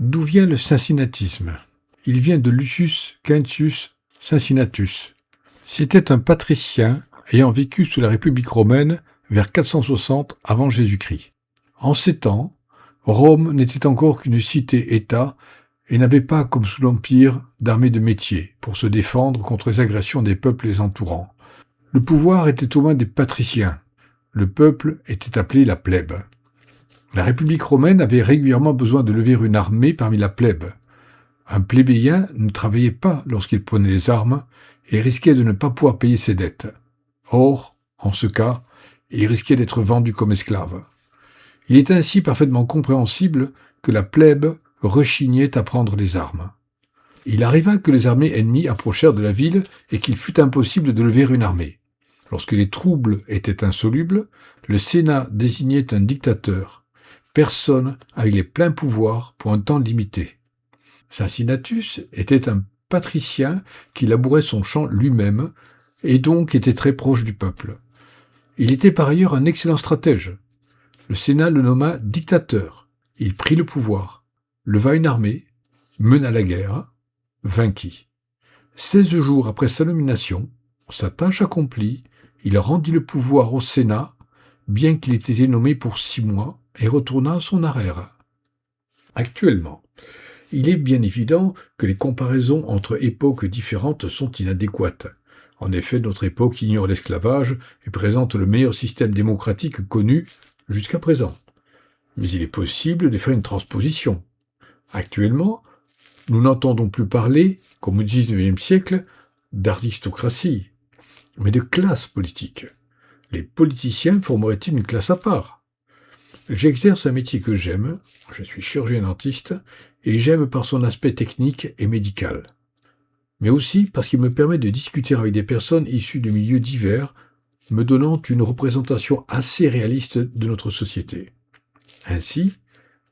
D'où vient le cincinnatisme? Il vient de Lucius Quinctius Cincinnatus. C'était un patricien ayant vécu sous la République romaine vers 460 avant Jésus-Christ. En ces temps, Rome n'était encore qu'une cité-État et n'avait pas, comme sous l'Empire, d'armée de métier pour se défendre contre les agressions des peuples les entourant. Le pouvoir était aux mains des patriciens. Le peuple était appelé la plèbe. La République romaine avait régulièrement besoin de lever une armée parmi la plèbe. Un plébéien ne travaillait pas lorsqu'il prenait les armes et risquait de ne pas pouvoir payer ses dettes. Or, en ce cas, il risquait d'être vendu comme esclave. Il est ainsi parfaitement compréhensible que la plèbe rechignait à prendre les armes. Il arriva que les armées ennemies approchèrent de la ville et qu'il fut impossible de lever une armée. Lorsque les troubles étaient insolubles, le Sénat désignait un dictateur, personne avec les pleins pouvoirs pour un temps limité. Cincinnatus était un patricien qui labourait son champ lui-même et donc était très proche du peuple. Il était par ailleurs un excellent stratège. Le Sénat le nomma dictateur. Il prit le pouvoir, leva une armée, mena la guerre, vainquit. 16 jours après sa nomination, sa tâche accomplie, il rendit le pouvoir au Sénat, bien qu'il ait été nommé pour 6 mois, et retourna à son arrière. Actuellement, il est bien évident que les comparaisons entre époques différentes sont inadéquates. En effet, notre époque ignore l'esclavage et présente le meilleur système démocratique connu jusqu'à présent. Mais il est possible de faire une transposition. Actuellement, nous n'entendons plus parler, comme au XIXe siècle, d'aristocratie, mais de classe politique. Les politiciens formeraient-ils une classe à part? J'exerce un métier que j'aime, je suis chirurgien-dentiste, et j'aime par son aspect technique et médical. Mais aussi parce qu'il me permet de discuter avec des personnes issues de milieux divers, me donnant une représentation assez réaliste de notre société. Ainsi,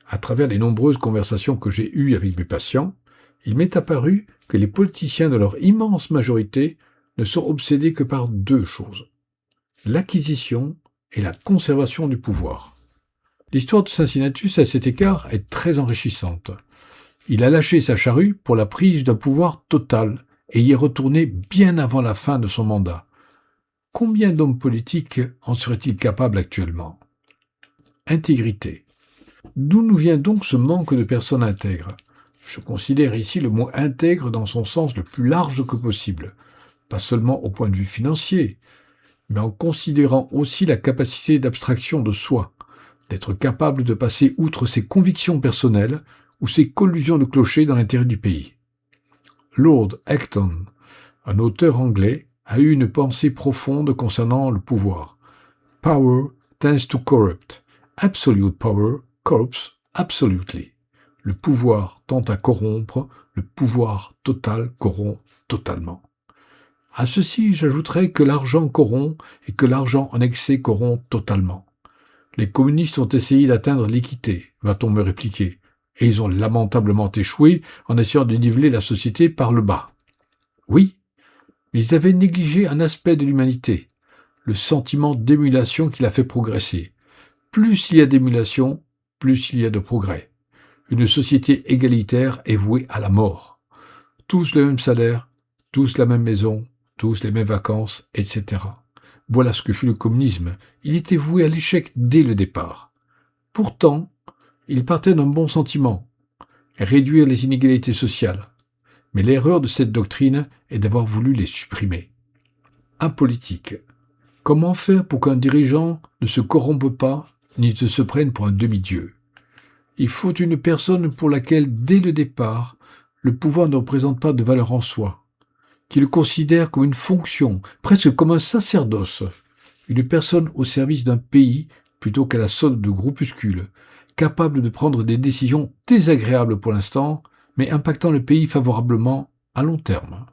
à travers les nombreuses conversations que j'ai eues avec mes patients, il m'est apparu que les politiciens de leur immense majorité ne sont obsédés que par 2 choses: l'acquisition et la conservation du pouvoir. L'histoire de Cincinnatus, à cet égard, est très enrichissante. Il a lâché sa charrue pour la prise d'un pouvoir total et y est retourné bien avant la fin de son mandat. Combien d'hommes politiques en seraient-ils capables actuellement? Intégrité. D'où nous vient donc ce manque de personnes intègres? Je considère ici le mot intègre dans son sens le plus large que possible, pas seulement au point de vue financier, mais en considérant aussi la capacité d'abstraction de soi, d'être capable de passer outre ses convictions personnelles ou ses collusions de clochers dans l'intérêt du pays. Lord Acton, un auteur anglais, a eu une pensée profonde concernant le pouvoir. Power tends to corrupt. Absolute power corrupts absolutely. Le pouvoir tend à corrompre, le pouvoir total corrompt totalement. À ceci, j'ajouterai que l'argent corrompt et que l'argent en excès corrompt totalement. Les communistes ont essayé d'atteindre l'équité, va-t-on me répliquer, et ils ont lamentablement échoué en essayant de niveler la société par le bas. Oui, mais ils avaient négligé un aspect de l'humanité, le sentiment d'émulation qui l'a fait progresser. Plus il y a d'émulation, plus il y a de progrès. Une société égalitaire est vouée à la mort. Tous le même salaire, tous la même maison, tous les mêmes vacances, etc. Voilà ce que fut le communisme. Il était voué à l'échec dès le départ. Pourtant, il partait d'un bon sentiment, réduire les inégalités sociales. Mais l'erreur de cette doctrine est d'avoir voulu les supprimer. Apolitique. Comment faire pour qu'un dirigeant ne se corrompe pas, ni ne se prenne pour un demi-dieu? Il faut une personne pour laquelle, dès le départ, le pouvoir ne représente pas de valeur en soi, qui le considère comme une fonction, presque comme un sacerdoce, une personne au service d'un pays plutôt qu'à la solde de groupuscules, capable de prendre des décisions désagréables pour l'instant, mais impactant le pays favorablement à long terme.